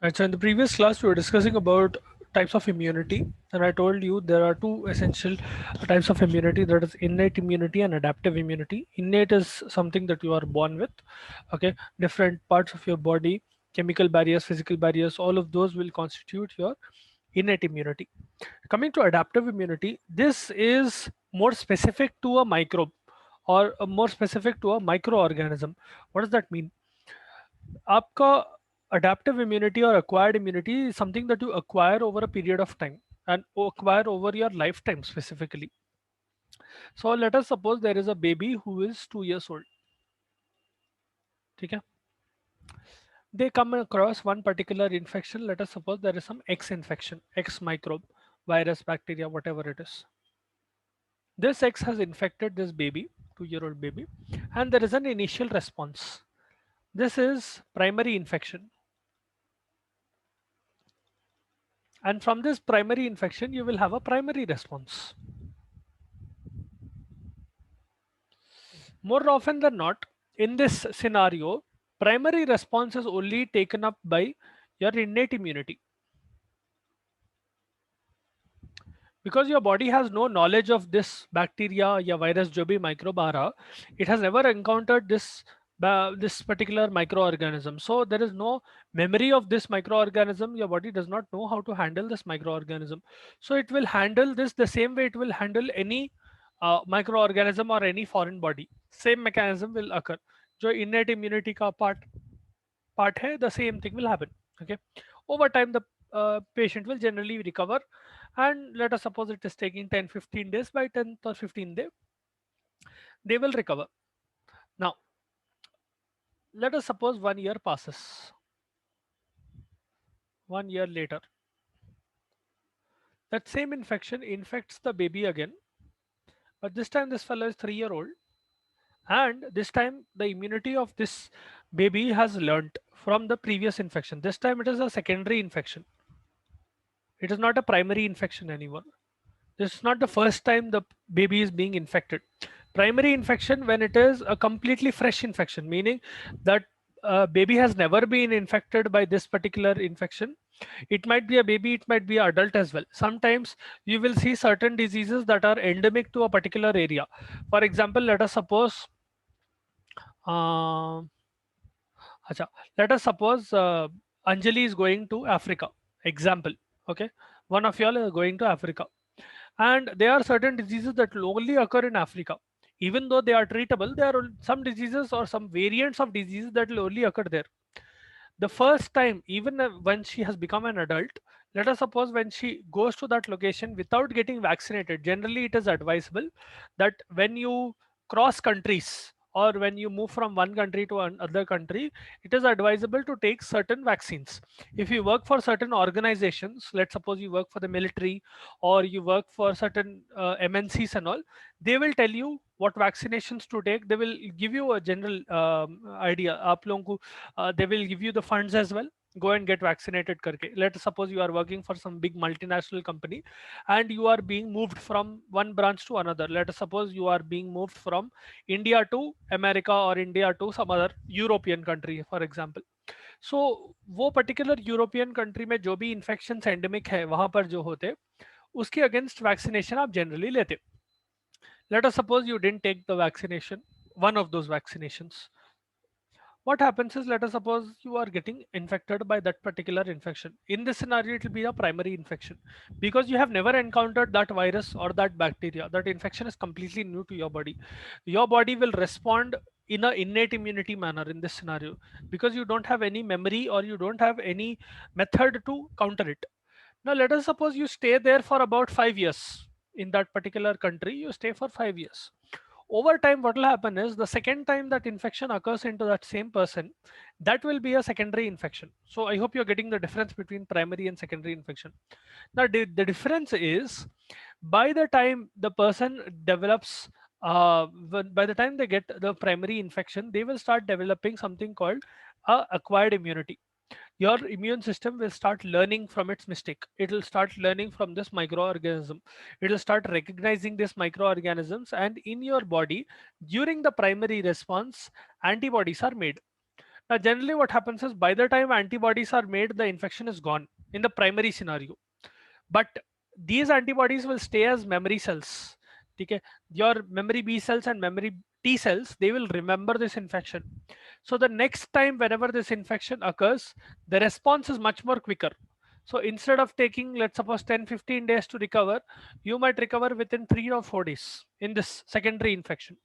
Right, so in the previous class, we were discussing about types of immunity, and I told you there are two essential types of immunity, that is innate immunity and adaptive immunity. Innate is something that you are born with, okay? Different parts of your body, chemical barriers, physical barriers, all of those will constitute your innate immunity. Coming to adaptive immunity, this is more specific to a microbe or more specific to a microorganism. What does that mean? आपका adaptive immunity or acquired immunity is something that you acquire over a period of time and acquire over your lifetime specifically. So let us suppose there is a baby who is 2 years old. ठीक है? They come across one particular infection. Let us suppose there is some X infection, X microbe, virus, bacteria, whatever it is. This X has infected this baby, 2-year-old baby, and there is an initial response. This is primary infection. And from this primary infection, you will have a primary response. More often than not, in this scenario, primary response is only taken up by your innate immunity because your body has no knowledge of this bacteria या virus जो भी microbe आ रहा, it has never encountered this particular microorganism. So there is no memory of this microorganism. Your body does not know how to handle this microorganism. So it will handle this the same way it will handle any microorganism or any foreign body. Same mechanism will occur. जो innate immunity का part hai, the same thing will happen. Okay, over time the patient will generally recover, and let us suppose it is taking 10-15 days. By 10th or 15th day they will recover. Now let us suppose 1 year passes. 1 year later, that same infection infects the baby again, but this time this fellow is 3-year-old, and this time the immunity of this baby has learnt from the previous infection. This time it is a secondary infection, it is not a primary infection anymore. This is not the first time the baby is being infected. Primary infection when it is a completely fresh infection, meaning that baby has never been infected by this particular infection. It might be a baby, it might be an adult as well. Sometimes you will see certain diseases that are endemic to a particular area. For example, let us suppose, uh, acha, let us suppose Anjali is going to Africa. Example, okay, one of y'all is going to Africa, and there are certain diseases that will only occur in Africa. Even though they are treatable, there are some diseases or some variants of diseases that will only occur there. The first time, even when she has become an adult, let us suppose when she goes to that location without getting vaccinated, generally it is advisable that when you cross countries or when you move from one country to another country, it is advisable to take certain vaccines. If you work for certain organizations, let's suppose you work for the military or you work for certain MNCs and all, they will tell you what vaccinations to take. They will give you a general idea. आप लोगों को they will give you the funds as well. Go and get vaccinated करके. Let's suppose you are working for some big multinational company and you are being moved from one branch to another. Let us suppose you are being moved from India to America or India to some other European country, for example. So वो particular European country में जो भी infections endemic है वहां पर जो होते उसके against vaccination आप generally लेते. Let us suppose you didn't take the vaccination, one of those vaccinations. What happens is, let us suppose you are getting infected by that particular infection. In this scenario, it will be a primary infection because you have never encountered that virus or that bacteria. That infection is completely new to your body. Your body will respond in a innate immunity manner in this scenario because you don't have any memory or you don't have any method to counter it. Now let us suppose you stay there for about 5 years. In that particular country you stay for 5 years. Over time what will happen is, the second time that infection occurs into that same person, that will be a secondary infection. So I hope you're getting the difference between primary and secondary infection. Now the difference is, by the time the person develops by the time they get the primary infection, they will start developing something called acquired immunity. Your immune system will start learning from its mistake. It will start learning from this microorganism. It will start recognizing these microorganisms, and in your body during the primary response antibodies are made. Now, generally, what happens is by the time antibodies are made, the infection is gone in the primary scenario. But these antibodies will stay as memory cells. Okay, your memory B cells and memory T cells, they will remember this infection. So the next time whenever this infection occurs, the response is much more quicker. So instead of taking, let's suppose, 10-15 days to recover, you might recover within 3 or 4 days in this secondary infection.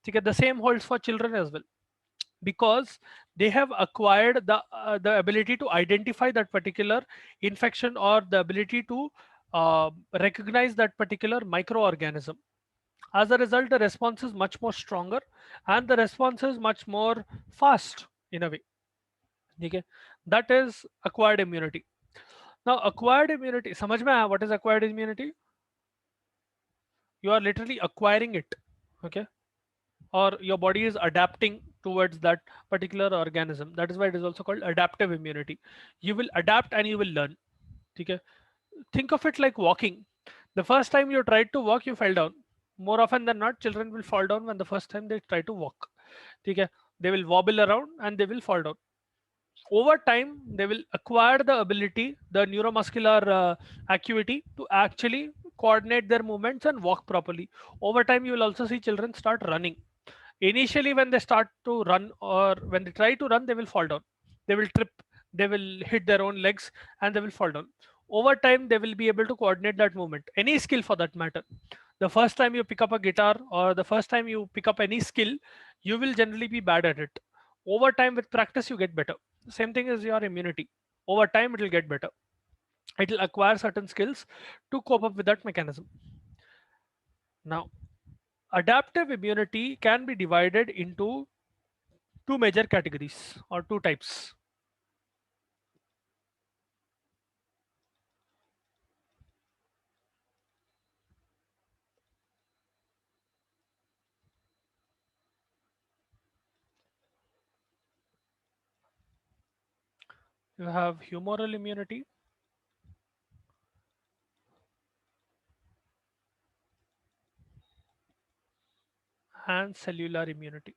Okay, the same holds for children as well, because they have acquired the ability to identify that particular infection, or the ability to recognize that particular microorganism. As a result, the response is much more stronger, and the response is much more fast in a way. Okay, that is acquired immunity. Now, acquired immunity, समझ में आया what is acquired immunity? You are literally acquiring it. Okay, or your body is adapting towards that particular organism. That is why it is also called adaptive immunity. You will adapt and you will learn. Okay, think of it like walking. The first time you tried to walk, you fell down. More often than not, children will fall down when the first time they try to walk. Okay, they will wobble around and they will fall down. Over time they will acquire the ability, the neuromuscular acuity to actually coordinate their movements and walk properly. Over time you will also see children start running. Initially when they start to run, or when they try to run, they will fall down, they will trip, they will hit their own legs, and they will fall down. Over time they will be able to coordinate that movement, any skill for that matter. The first time you pick up a guitar, or the first time you pick up any skill, you will generally be bad at it. Over time with practice you get better. Same thing as your immunity. Over time it will get better, it will acquire certain skills to cope up with that mechanism. Now, adaptive immunity can be divided into two major categories or two types. You have humoral immunity and cellular immunity.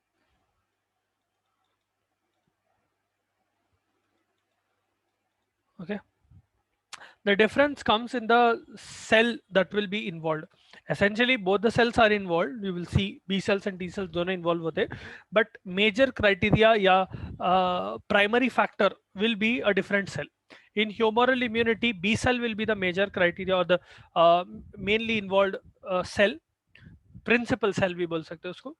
Okay, the difference comes in the cell that will be involved. Essentially both the cells are involved, you will see B cells and T cells दोनों involved होते हैं, but major criteria या primary factor will be a different cell. In humoral immunity, B cell will be the major criteria, or the mainly involved cell, principal cell भी बोल सकते हैं उसको.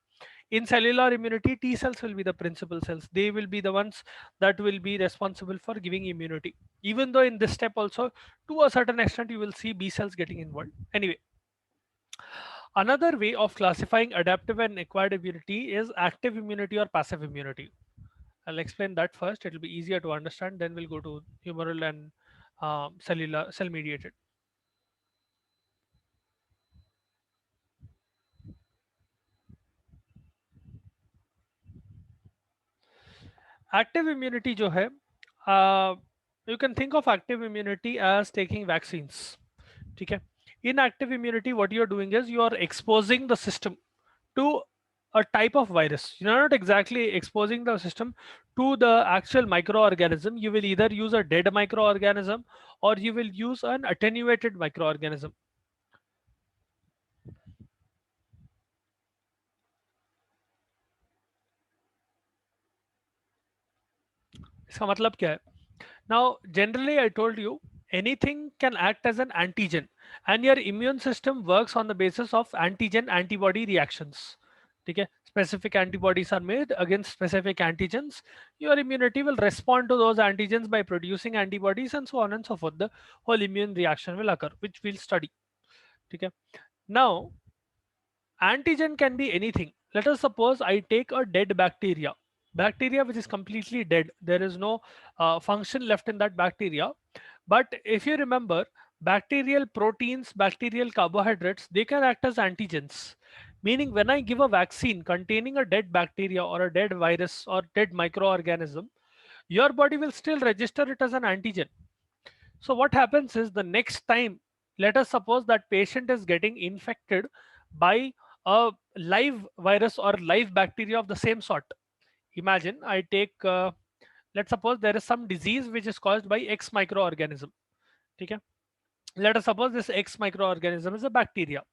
In cellular immunity, T cells will be the principal cells. They will be the ones that will be responsible for giving immunity. Even though in this step also, to a certain extent, you will see B cells getting involved. Anyway, another way of classifying adaptive and acquired immunity is active immunity or passive immunity. I'll explain that first. It will be easier to understand. Then we'll go to humoral and cellular cell mediated. Active immunity जो है, you can think of active immunity as taking vaccines. ठीक है, in active immunity what you're doing is you are exposing the system to a type of virus. You're not exactly exposing the system to the actual microorganism. You will either use a dead microorganism or you will use an attenuated microorganism. इसका मतलब क्या है? Now, generally, I told you anything can act as an antigen, and your immune system works on the basis of antigen antibody reactions. Okay, specific antibodies are made against specific antigens. Your immunity will respond to those antigens by producing antibodies, and so on and so forth. The whole immune reaction will occur, which we'll study. Okay, now antigen can be anything. Let us suppose I take a dead bacteria which is completely dead. There is no function left in that bacteria. But if you remember, bacterial proteins, bacterial carbohydrates, they can act as antigens. Meaning when I give a vaccine containing a dead bacteria or a dead virus or dead microorganism, your body will still register it as an antigen. So what happens is, the next time, let us suppose that patient is getting infected by a live virus or live bacteria of the same sort. Imagine I take let's suppose there is some disease which is caused by X microorganism. Okay, let us suppose this X microorganism is a bacteria.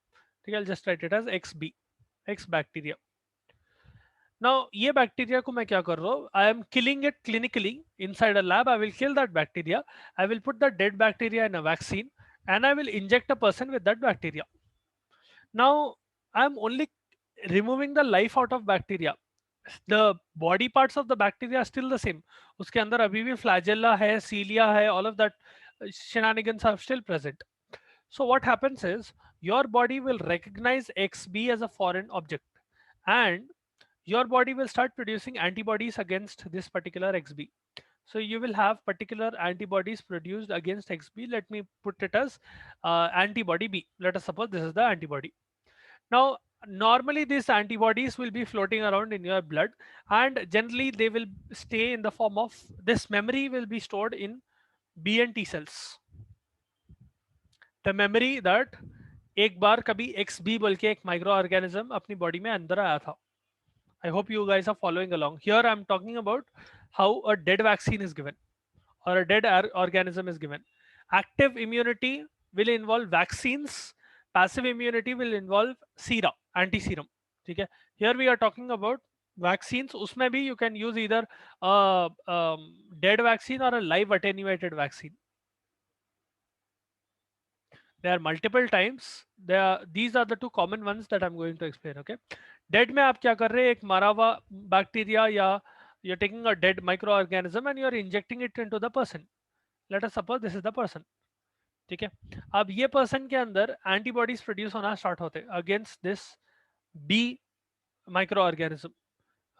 Okay, I'll just write it as XB, X bacteria. Now, ये bacteria को मैं क्या कर रहा हूँ? I am killing it clinically inside a lab. I will kill that bacteria. I will put the dead bacteria in a vaccine, and I will inject a person with that bacteria. Now, I am only removing the life out of bacteria. The body parts of the bacteria are still the same. उसके अंदर अभी भी flagella है, cilia है, all of that shenanigans are still present. So what happens is your body will recognize XB as a foreign object, and your body will start producing antibodies against this particular XB. So you will have particular antibodies produced against XB. Let me put it as antibody B. Let us suppose this is the antibody. Now, normally these antibodies will be floating around in your blood, and generally they will stay in the form of, this memory will be stored in B and T cells. The memory that एक बार कभी XB बोल के एक micro organism अपनी body में अंदर आया था. I hope you guys are following along. Here I'm talking about how a dead vaccine is given or a dead organism is given. Active immunity will involve vaccines. Passive immunity will involve sera, anti-serum. Okay. Here we are talking about vaccines. उसमें भी you can use either a dead vaccine or a live attenuated vaccine. There are multiple types. These are the two common ones that I'm going to explain. Okay. Dead में आप क्या कर रहे हैं? एक मरा हुआ bacteria या you're taking a dead microorganism and you're injecting it into the person. Let us suppose this is the person. ठीक है. अब ये person के अंदर antibodies produce होना start होते हैं against this B microorganism.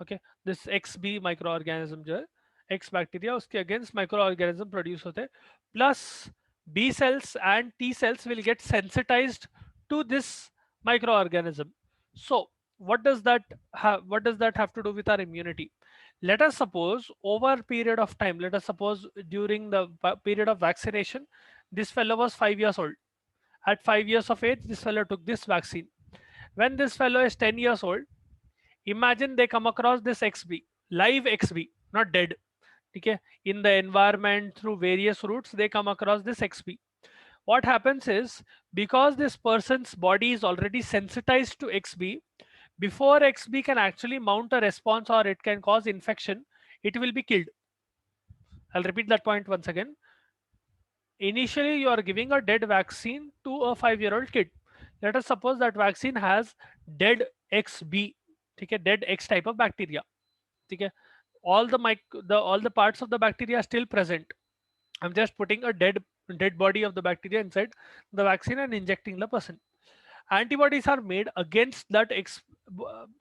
Okay. This XB microorganism जो है X bacteria उसके against microorganism produce होते हैं. Plus B cells and T cells will get sensitized to this microorganism. So what does that have to do with our immunity? Let us suppose over a period of time, let us suppose during the period of vaccination, this fellow was 5 years old. At 5 years of age, this fellow took this vaccine. When this fellow is 10 years old, imagine they come across this XB, live XB, not dead. Okay, in the environment through various routes they come across this XB. What happens is, because this person's body is already sensitized to XB, before XB can actually mount a response or it can cause infection, it will be killed. I'll repeat that point once again. Initially you are giving a dead vaccine to a 5-year-old kid. Let us suppose that vaccine has dead XB, okay, dead X type of bacteria. Okay, all the parts of the bacteria are still present. I'm just putting a dead body of the bacteria inside the vaccine and injecting the person. Antibodies are made against that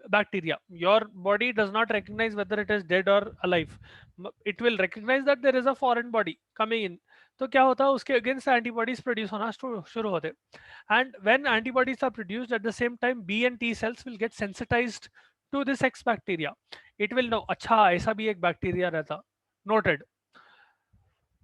bacteria. Your body does not recognize whether it is dead or alive. It will recognize that there is a foreign body coming in. तो क्या होता है, उसके against antibodies produce होना शुरू होते. And when antibodies are produced at the same time, B and T cells will get sensitized to this X bacteria. It will know, अच्छा ऐसा भी एक बैक्टीरिया रहता. Noted.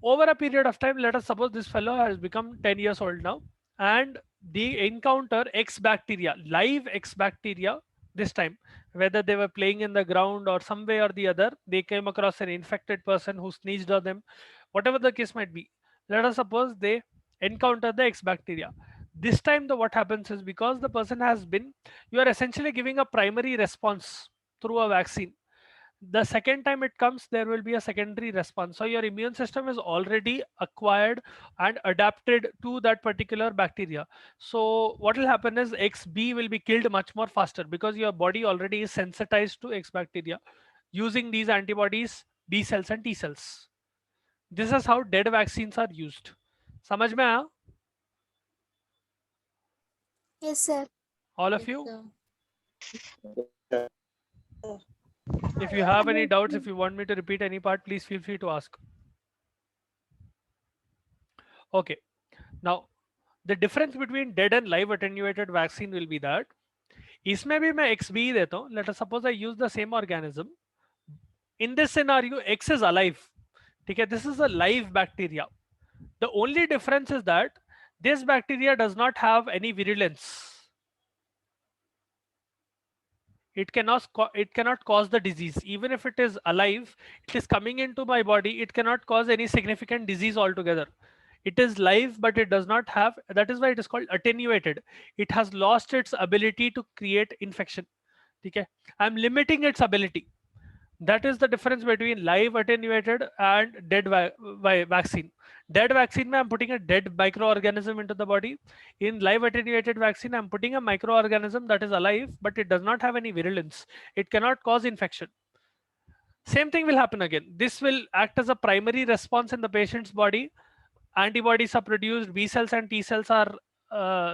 Over a period of time, let us suppose this fellow has become 10 years old now, and they encounter X bacteria, live X bacteria this time. Whether they were playing in the ground or some way or the other, they came across an infected person who sneezed on them, whatever the case might be. Let us suppose they encounter the X bacteria. This time, what happens is, because the person has been, you are essentially giving a primary response through a vaccine. The second time it comes, there will be a secondary response. So your immune system is already acquired and adapted to that particular bacteria. So what will happen is XB will be killed much more faster, because your body already is sensitized to X bacteria using these antibodies, B cells and T cells. This is how dead vaccines are used. समझ में आया? Yes, sir. All of you? If you have any doubts, if you want me to repeat any part, please feel free to ask. Okay. Now, the difference between dead and live attenuated vaccine will be that इसमें भी मैं XB देता हूँ. Let us suppose I use the same organism. In this scenario, X is alive. Okay, this is a live bacteria. The only difference is that this bacteria does not have any virulence. it cannot cause the disease. Even if it is alive, it is coming into my body, it cannot cause any significant disease altogether. It is live, but it does not have, that is why it is called attenuated. It has lost its ability to create infection. Okay, I'm limiting its ability. That is the difference between live attenuated and dead vaccine. Dead vaccine mein I'm putting a dead microorganism into the body. In live attenuated vaccine, I'm putting a microorganism that is alive, but it does not have any virulence. It cannot cause infection. Same thing will happen again. This will act as a primary response in the patient's body. Antibodies are produced, B cells and T cells are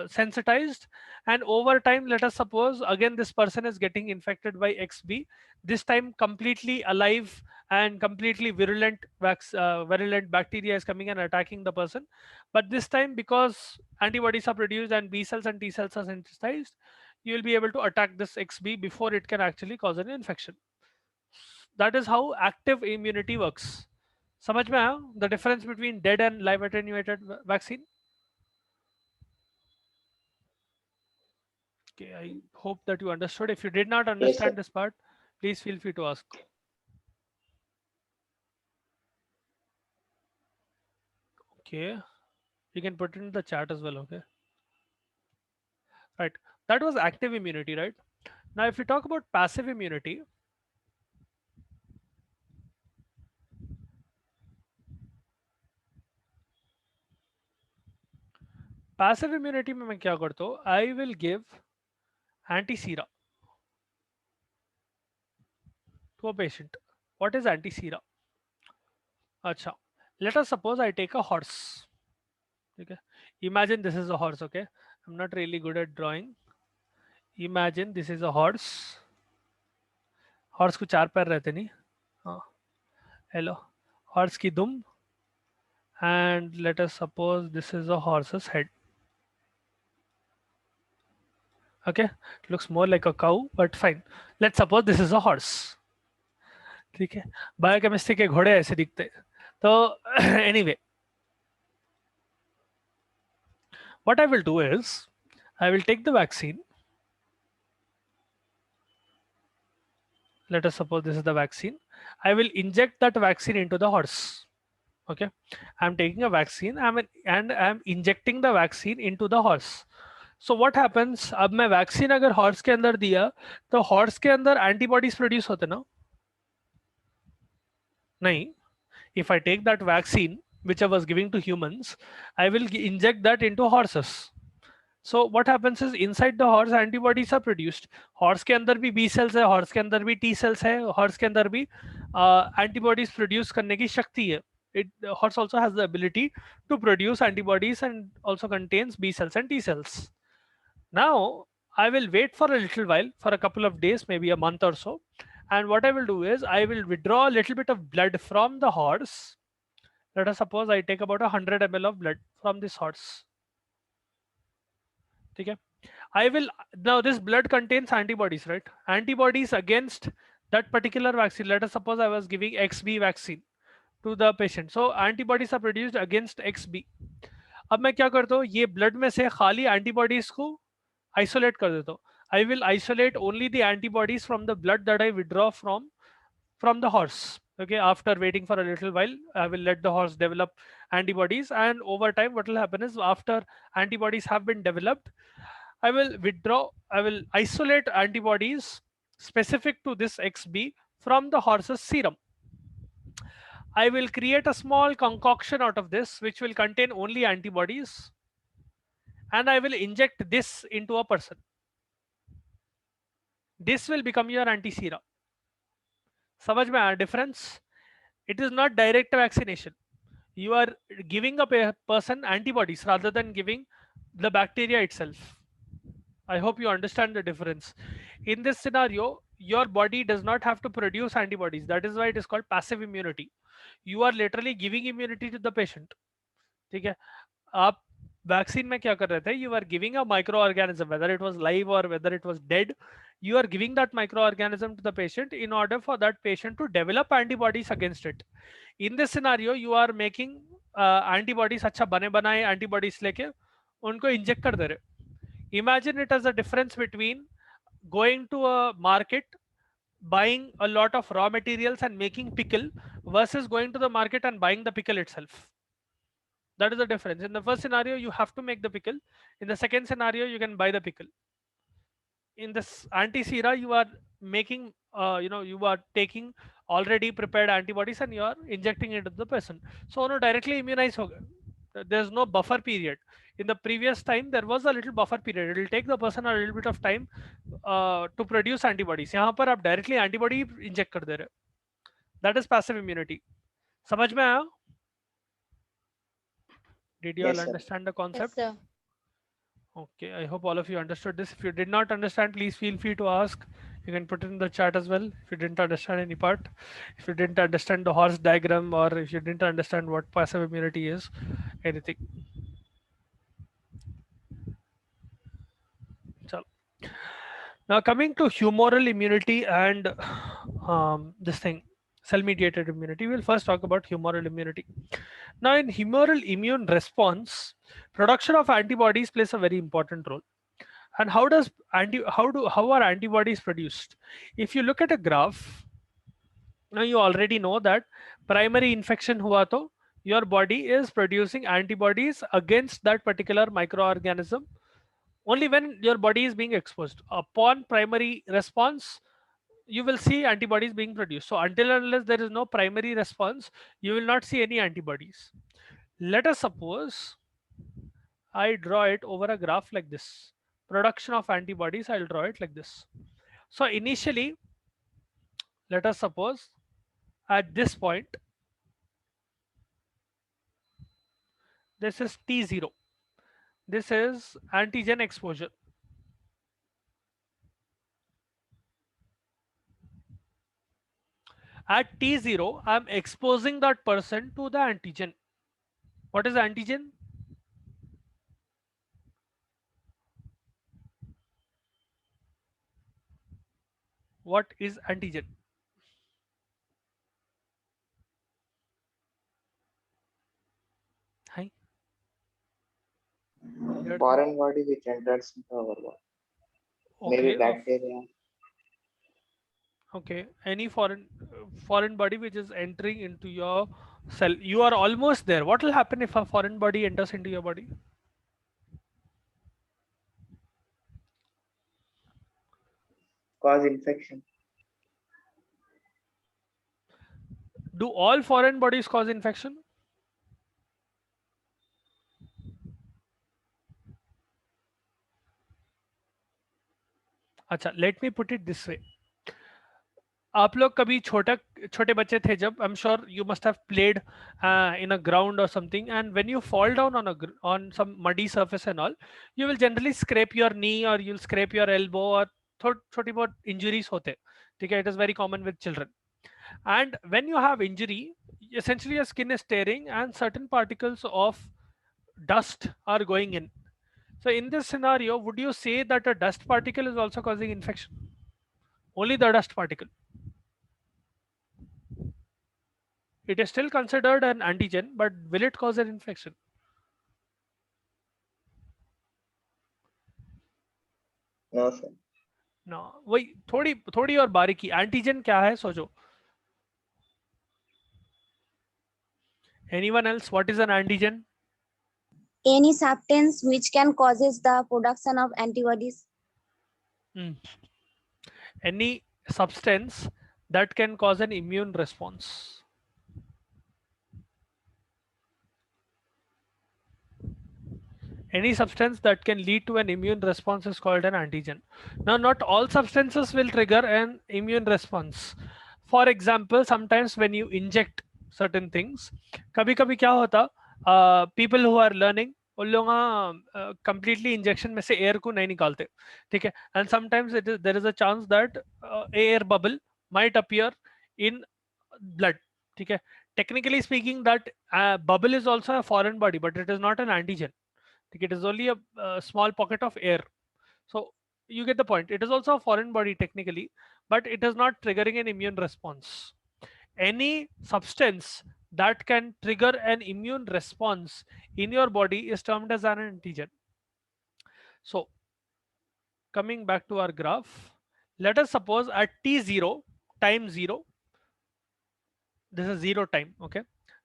sensitized, and over time, let us suppose again this person is getting infected by XB, this time completely alive and completely virulent bacteria is coming and attacking the person. But this time, because antibodies are produced and B cells and T cells are sensitized, you will be able to attack this XB before it can actually cause an infection. That is how active immunity works. समझ में आया the difference between dead and live attenuated vaccine? Okay, I hope that you understood. If you did not Yes, sir. understand this part, please feel free to ask. Okay, you can put it in the chat as well. Okay, right. That was active immunity, right? Now, if we talk about passive immunity, passive immunity में मैं क्या करता हूँ? I will give anti-sera to a patient. What is anti-sera? Acha, let us suppose I take a horse. Okay, imagine this is a horse. Okay, I'm not really good at drawing. Imagine this is a horse. Horse को चार पैर रहते नहीं. हाँ, hello, horse की दुम, and let us suppose this is a horse's head. Okay, looks more like a cow, but fine. Let's suppose this is a horse. ठीक है, बायोकेमिस्ट्री के घोड़े ऐसे दिखते हैं. तो anyway, what I will do is I will take the vaccine. Let us suppose this is the vaccine. I will inject that vaccine into the horse. Okay, I'm taking a vaccine, and I'm injecting the vaccine into the horse. So what happens, अब मैं vaccine अगर horse के अंदर दिया तो horse के अंदर antibodies produce होते ना? नहीं. If I take that vaccine which I was giving to humans, I will inject that into horses. So what happens is inside the horse antibodies are produced. Horse के अंदर भी B cells है, horse के अंदर भी T cells है, horse के अंदर भी antibodies produce करने की शक्ति है. Horse also has the ability to produce antibodies and also contains B cells and T cells. Now, I will wait for a little while, for a couple of days, maybe a month or so. And what I will do is I will withdraw a little bit of blood from the horse. Let us suppose I take about 100 ml of blood from this horse. Okay. I will, now this blood contains antibodies, right? Antibodies against that particular vaccine. Let us suppose I was giving XB vaccine to the patient. So antibodies are produced against XB. अब मैं क्या करता हूँ, ये blood में से खाली antibodies को आइसोलेट कर देता हूँ. I will isolate only the antibodies from the blood that I withdraw from the horse. Okay, after waiting for a little while, I will let the horse develop antibodies, and over time, what will happen is after antibodies have been developed, I will isolate antibodies specific to this XB from the horse's serum. I will create a small concoction out of this, which will contain only antibodies, and I will inject this into a person. This will become your anti-sera. समझ में आया difference? It is not direct vaccination. You are giving a person antibodies rather than giving the bacteria itself. I hope you understand the difference. In this scenario, your body does not have to produce antibodies. That is why it is called passive immunity. You are literally giving immunity to the patient. ठीक है, आप vaccine में क्या कर रहे थे? You are giving a microorganism, whether it was live or whether it was dead. You are giving that microorganism to the patient in order for that patient to develop antibodies against it. In this scenario, you are making antibodies, अच्छा बने बनाए antibodies लेके उनको inject कर दे रहे. Imagine it as a difference between going to a market, buying a lot of raw materials and making pickle, versus going to the market and buying the pickle itself. That is the difference. In the first scenario, you have to make the pickle. In the second scenario, you can buy the pickle. In this anti-sera, you are making, you are taking already prepared antibodies and you are injecting it into the person. So no, directly immunize hoga. There's no buffer period. In the previous time, there was a little buffer period. It will take the person a little bit of time to produce antibodies. यहाँ पर आप directly antibody inject कर दे रहे. That is passive immunity. समझ में आया? Did you all Yes, sir. understand the Yes, concept? sir. Okay, I hope all of you understood this. If you did not understand, please feel free to ask. You can put it in the chat as well. If you didn't understand any part, if you didn't understand the horse diagram, or if you didn't understand what passive immunity is, anything. So, now coming to humoral immunity and this thing, cell-mediated immunity, we'll first talk about humoral immunity. Now, in humoral immune response, production of antibodies plays a very important role. And how are antibodies produced? If you look at a graph, now you already know that primary infection hua to your body is producing antibodies against that particular microorganism only when your body is being exposed. Upon primary response, you will see antibodies being produced. So until and unless there is no primary response, you will not see any antibodies. Let us suppose I draw it over a graph like this. Production of antibodies, I'll draw it like this. So initially, let us suppose at this point, this is T0. This is antigen exposure. At T0, I'm exposing that person to the antigen. What is antigen? What is antigen? Hi. Foreign body which enters into our body. Maybe Okay. bacteria. Okay. Any foreign body which is entering into your cell. You are almost there. What will happen if a foreign body enters into your body? Cause infection. Do all foreign bodies cause infection? अच्छा, let me put it this way. आप लोग कभी छोटे बच्चे थे जब, I'm sure you must have played in a ground or something, and when you fall down on some muddy surface and all, you will generally scrape your knee or you'll scrape your elbow or छोटी बहुत injuries होते, ठीक है? It is very common with children. And when you have injury, essentially your skin is tearing and certain particles of dust are going in. So in this scenario, would you say that a dust particle is also causing infection? Only the dust particle. It is still considered an antigen, but will it cause an infection? No, sir. No. वही थोड़ी थोड़ी और बारीकी. Antigen क्या है सोचो. Anyone else? What is an antigen? Any substance which can causes the production of antibodies. Any substance that can cause an immune response. Any substance that can lead to an immune response is called an antigen. Now, not all substances will trigger an immune response. For example, sometimes when you inject certain things, कभी कभी क्या होता, people who are learning उन लोग completely injection में से air को नहीं निकालते, ठीक है? And sometimes there is a chance that air bubble might appear in blood, ठीक है? Technically speaking, that bubble is also a foreign body, but it is not an antigen. It is only a small pocket of air. So you get the point. It is also a foreign body technically, but it is not triggering an immune response. Any substance that can trigger an immune response in your body is termed as an antigen. So coming back to our graph, Let us suppose at t0, time 0, this is 0 time, okay,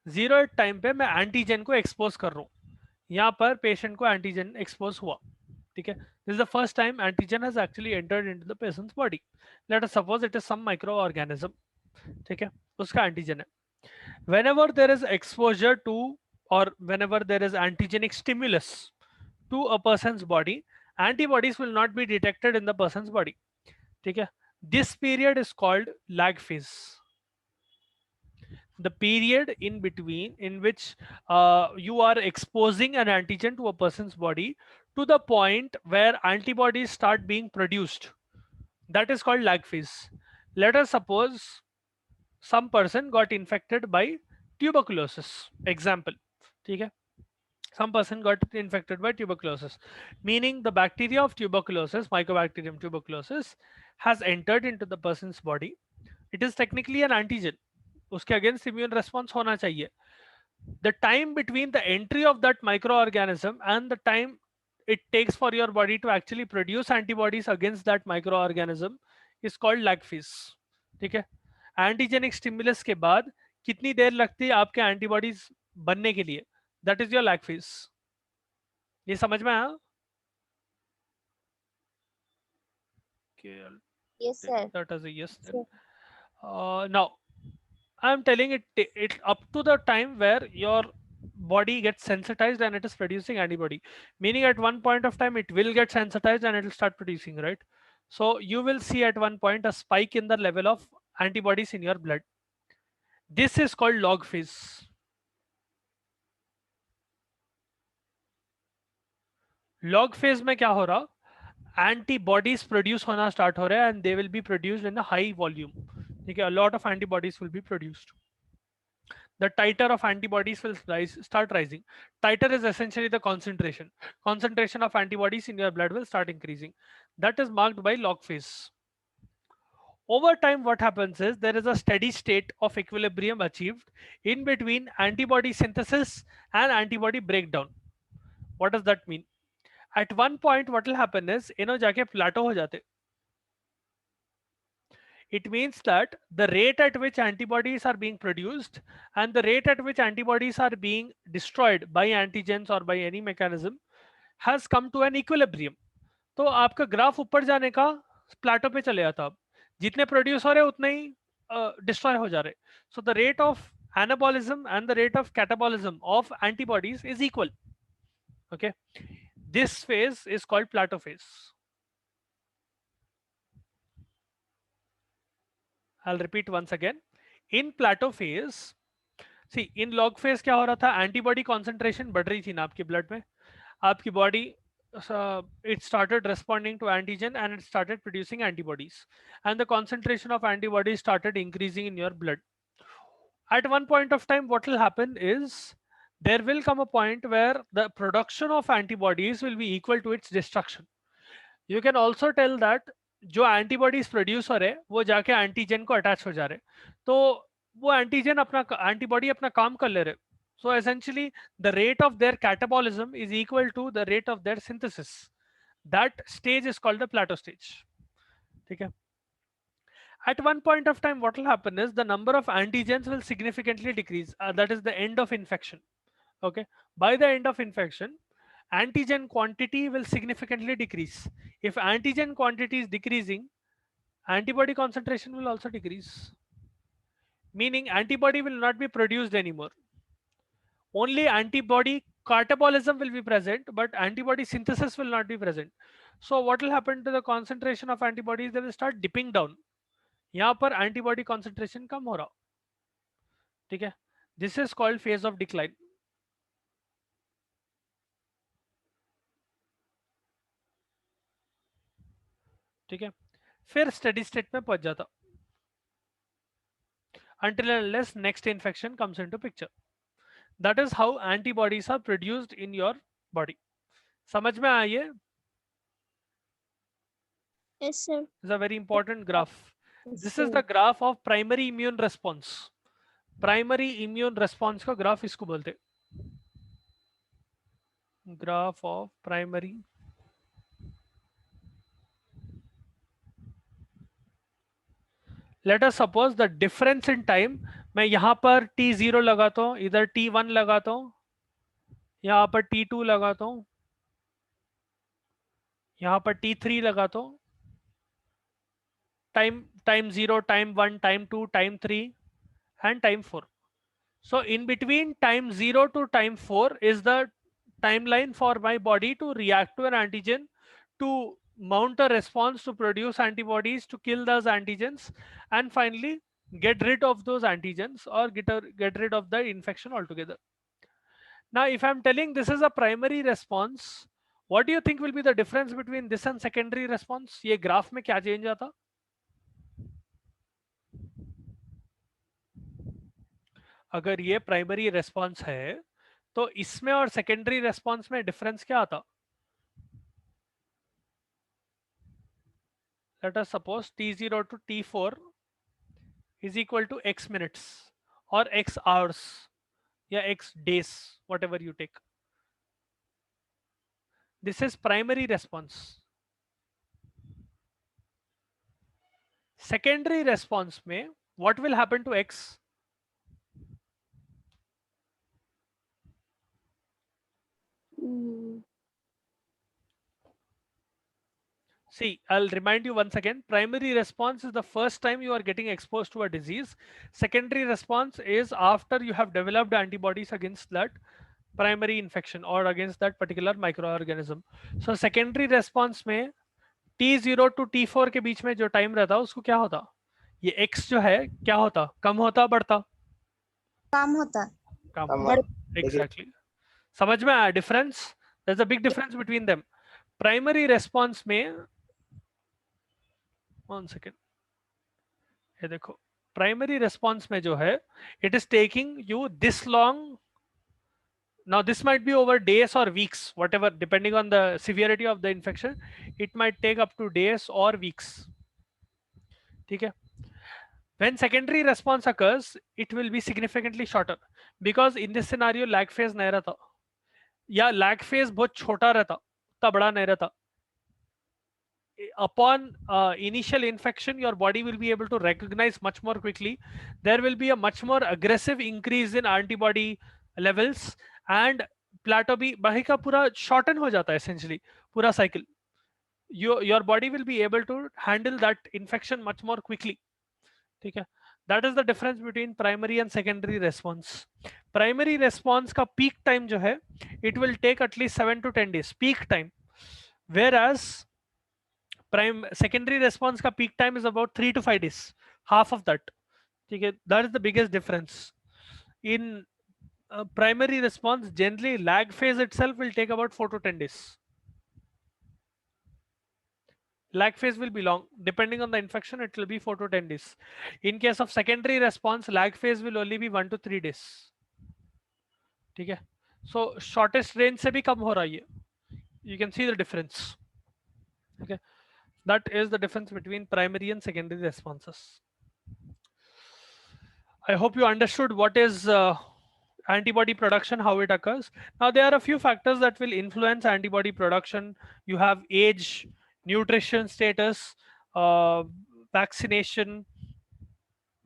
0 time पे मैं antigen को expose कर रहा हूँ, यहाँ पर patient को antigen expose हुआ, ठीक है, this is the first time antigen has actually entered into the patient's body, let us suppose it is some micro organism, ठीक है, उसका एंटीजन है. Whenever there is exposure to, or whenever there is antigenic stimulus to a person's body, antibodies will not be detected in the person's body, ठीक है. This period is called lag phase, the period in between in which you are exposing an antigen to a person's body to the point where antibodies start being produced, that is called lag phase. Let us suppose some person got infected by tuberculosis, example, okay, some person got infected by tuberculosis, meaning the bacteria of tuberculosis, mycobacterium tuberculosis, has entered into the person's body. It is technically an antigen, उसके against immune response होना चाहिए. The time between the entry of that microorganism and the time it takes for your body to actually produce antibodies against that microorganism is called lag phase, ठीक है. Antigenic stimulus के बाद कितनी देर लगती है आपके एंटीबॉडीज बनने के लिए, that is your lag phase. ये समझ में आया? Yes, sir. That is a yes then. Sure. Now I am telling it up to the time where your body gets sensitized and it is producing antibody, meaning at one point of time it will get sensitized and it will start producing, right? So you will see at one point a spike in the level of antibodies in your blood. This is called log phase. Log phase में क्या हो रहा, antibodies produce होना start हो रहा है and they will be produced in a high volume, ठीक है, a lot of antibodies will be produced. The titer of antibodies will start rising. Titer is essentially the concentration of antibodies in your blood will start increasing. That is marked by log phase. Over time what happens is there is a steady state of equilibrium achieved in between antibody synthesis and antibody breakdown. What does that mean? At one point what will happen is इन्हों जाके plateau हो जाते. It means that the rate at which antibodies are being produced and the rate at which antibodies are being destroyed by antigens or by any mechanism has come to an equilibrium. तो आपका graph ऊपर जाने का Plato पे चले जाता, अब जितने प्रोड्यूस हो रहे उतने ही डिस्ट्रॉय हो जा रहे. So the rate of anabolism and the rate of catabolism of antibodies is equal, okay. This phase is called plateau phase. I'll repeat once again. In plateau phase, see, in log phase क्या हो रहा था, antibody concentration बढ़ रही थी ना आपकी blood में, आपकी body it started responding to antigen and it started producing antibodies and the concentration of antibodies started increasing in your blood. At one point of time what will happen is there will come a point where the production of antibodies will be equal to its destruction. You can also tell that जो antibodies produce हो रहे वो जाके antigen को attach हो जा रहे, तो वो एंटीजन अपना एंटीबॉडी अपना काम कर ले रहे. So essentially the rate of their catabolism is equal to the rate of their synthesis. That stage is called the plateau stage, ठीक है. At one point of time what will happen is the number of antigens will significantly decrease, that is the end of infection, okay. By the end of infection antigen quantity will significantly decrease. If antigen quantity is decreasing, antibody concentration will also decrease, meaning antibody will not be produced anymore. Only antibody catabolism will be present, but antibody synthesis will not be present. So what will happen to the concentration of antibodies? They will start dipping down. यहाँ पर antibody concentration कम हो रहा, ठीक है. This is called phase of decline. ठीक है, फिर steady state में पहुंच जाता until and unless next infection comes into picture. That is how antibodies are produced in your body. समझ में आइए? Yes, sir. This is a very important graph. Yes, This is sir. the graph of primary immune response. Primary immune response का graph इसको बोलते, graph of primary late us suppose the difference in time, मैं यहाँ पर t0 लगाता हूँ, इधर t1 लगाता हूँ, यहाँ पर t2 लगाता हूँ, यहाँ पर t3 लगाता हूँ, time 0, time 1, time 2, time 3 and time 4. So in between time 0 to time 4 is the timeline for my body to react to an antigen, to mount a response, to produce antibodies, to kill those antigens, and finally get rid of those antigens or get rid of the infection altogether. Now, if I'm telling this is a primary response, what do you think will be the difference between this and secondary response? ये graph में क्या change आता? अगर ये primary response है तो इसमें और सेकेंडरी रेस्पॉन्स में डिफरेंस क्या आता? Late us suppose t0 to t4 is equal to x minutes or x hours या x days, whatever you take. This is primary response. Secondary response में what will happen to x? See, I'll remind you once again, primary response is the first time you are getting exposed to a disease. Secondary response is after you have developed antibodies against that primary infection or against that particular microorganism. So secondary response में T0 to T4 के बीच में जो time रहता उसको क्या होता? ये X जो है क्या होता? कम होता बढ़ता? कम होता। कम बढ़- exactly. समझ में आया difference? There's a big difference between them. Primary response में one second, ये देखो प्राइमरी रेस्पॉन्स में जो है it is taking you this long. Now this might be over days or weeks, whatever, depending on the severity of the infection. It might take up to days or weeks. ठीक है? When secondary response occurs, it will be significantly shorter because in this scenario lag phase नहीं रहता या lag phase बहुत छोटा रहता, उतना बड़ा नहीं रहता. Upon initial infection, your body will be able to recognize much more quickly. There will be a much more aggressive increase in antibody levels and plateau भी बाकी का पूरा shorten हो जाता है essentially पूरा cycle. Your body will be able to handle that infection much more quickly. ठीक है? That is the difference between primary and secondary response. Primary response का peak time जो है, it will take at least 7 to 10 days peak time, whereas secondary response का peak time is about 3 to 5 days, half of that. ठीक है? That is the biggest difference. In primary response, generally lag phase itself will take about 4 to 10 days. Lag phase will be long. Depending on the infection, it will be 4 to 10 days. In case of secondary response, lag phase will only be 1 to 3 days. ठीक है? So shortest range से भी कम हो रहा है ये. You can see the difference. Okay, that is the difference between primary and secondary responses. I hope you understood what is antibody production, how it occurs. Now there are a few factors that will influence antibody production. You have age, nutrition status, vaccination,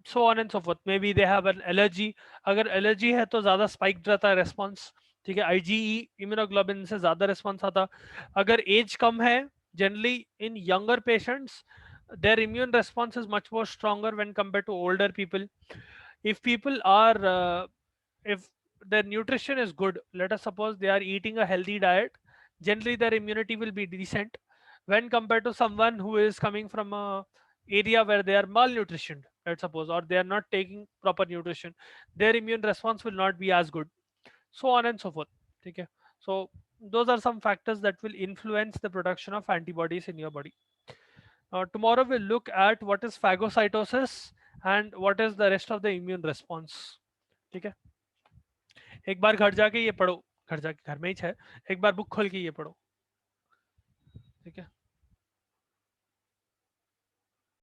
so on and so forth. Maybe they have an allergy. अगर allergy है तो ज़्यादा spiked रहता है response. ठीक है? IgE immunoglobulin से ज़्यादा response आता. अगर age कम है, generally in younger patients, their immune response is much more stronger when compared to older people. If people are if their nutrition is good, let us suppose they are eating a healthy diet, generally their immunity will be decent when compared to someone who is coming from a area where they are malnutritioned, let's suppose, or they are not taking proper nutrition, their immune response will not be as good, so on and so forth. Okay, so those are some factors that will influence the production of antibodies in your body. Tomorrow we'll look at what is phagocytosis and what is the rest of the immune response. ठीक है? एक बार घर जाके ये पढ़ो, घर में ही है, एक बार बुक खोल के ये पढ़ो. ठीक है?